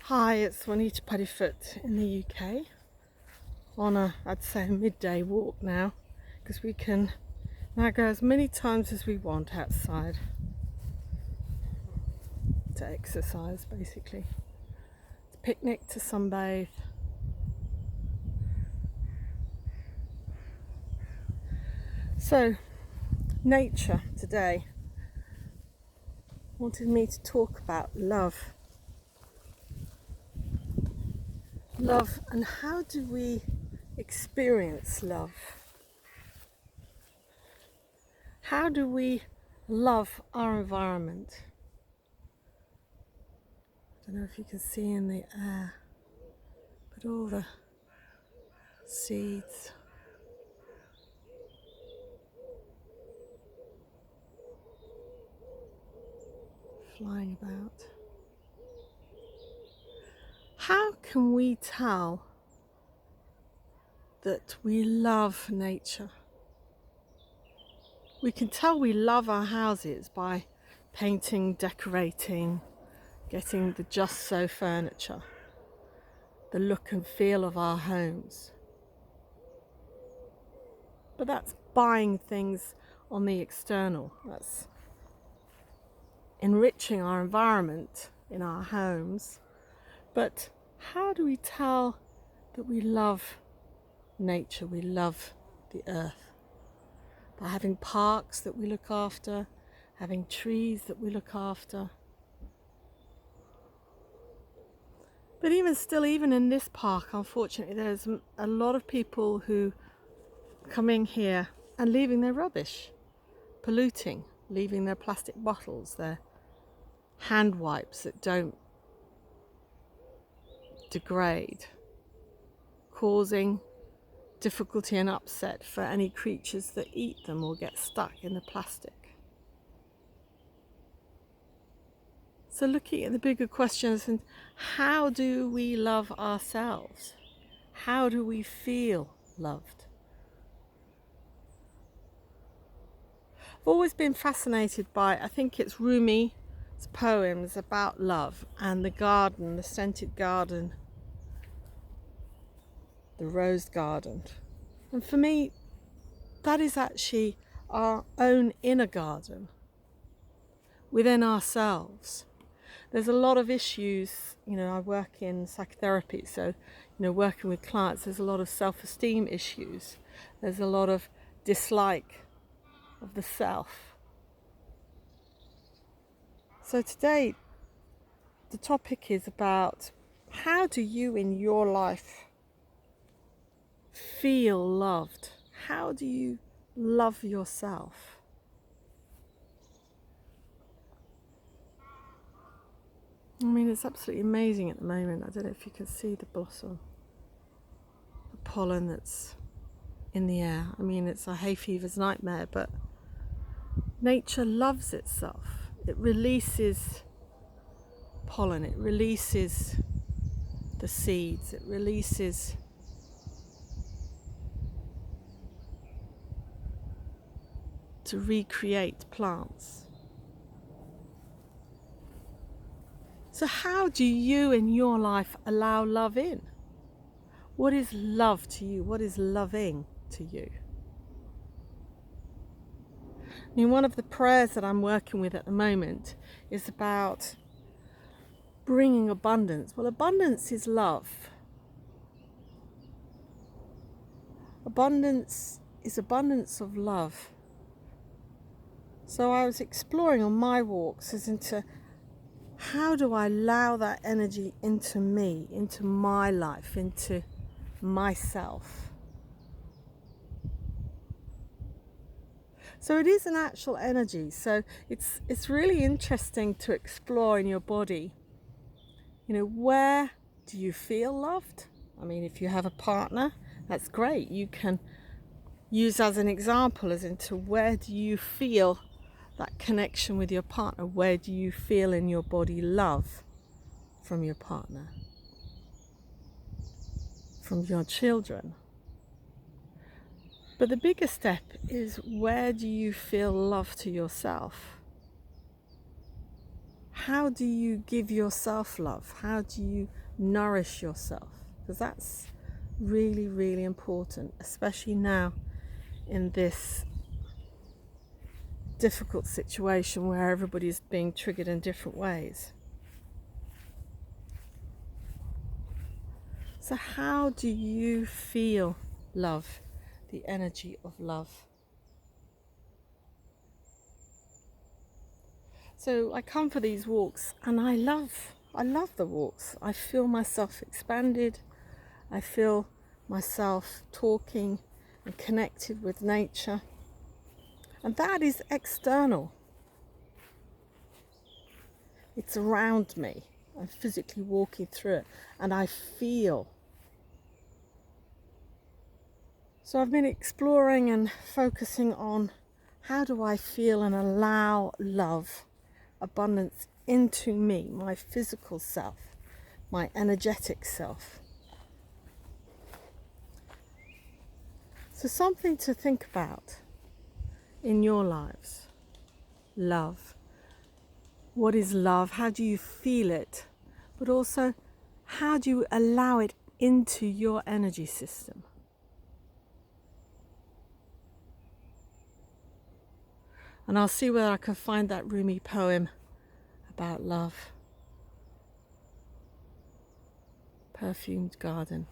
Hi, it's Juanita Puddyfoot in the UK on I'd say a midday walk now, because we can now go as many times as we want outside to exercise, basically. To picnic, to sunbathe. So, nature today wanted me to talk about love. Love, and how do we experience love? How do we love our environment? I don't know if you can see in the air, but all the seeds, flying about. How can we tell that we love nature? We can tell we love our houses by painting, decorating, getting the just so furniture, the look and feel of our homes. But that's buying things on the external. That's enriching our environment in our homes. But how do we tell that we love nature, we love the earth? By having parks that we look after, having trees that we look after. But even in this park, unfortunately, there's a lot of people who come in here and leaving their rubbish, polluting, leaving their plastic bottles, their hand wipes that don't degrade, causing difficulty and upset for any creatures that eat them or get stuck in the plastic. So looking at the bigger questions, and how do we love ourselves? How do we feel loved? I've always been fascinated by, I think it's Rumi's poems about love and the garden, the scented garden, the rose garden. And for me, that is actually our own inner garden within ourselves. There's a lot of issues, I work in psychotherapy, so, working with clients, there's a lot of self-esteem issues. There's a lot of dislike of the self. So today, the topic is about how do you in your life feel loved? How do you love yourself? I mean, it's absolutely amazing at the moment. I don't know if you can see the blossom, the pollen that's in the air. I mean, it's a hay fever's nightmare, but nature loves itself. It releases pollen, it releases the seeds, it releases to recreate plants. So how do you in your life allow love in? What is love to you? What is loving to you? I mean, one of the prayers that I'm working with at the moment is about bringing abundance. Well, abundance is love. Abundance is abundance of love. So I was exploring on my walks as into how do I allow that energy into me, into my life, into myself. So it is an actual energy. So it's really interesting to explore in your body. Where do you feel loved? I mean, if you have a partner, that's great. You can use as an example as into where do you feel that connection with your partner? Where do you feel in your body love from your partner? From your children? But the bigger step is, where do you feel love to yourself? how do you give yourself love? How do you nourish yourself? Because that's really, really important, especially now in this difficult situation where everybody's being triggered in different ways. So how do you feel love, the energy of love? So I come for these walks and I love the walks. I feel myself expanded. I feel myself talking and connected with nature. And that is external. It's around me. I'm physically walking through it and I feel. So I've been exploring and focusing on how do I feel and allow love, abundance into me, my physical self, my energetic self. So something to think about in your lives. Love. What is love? How do you feel it? But also, how do you allow it into your energy system? And I'll see whether I can find that Rumi poem about love. Perfumed Garden.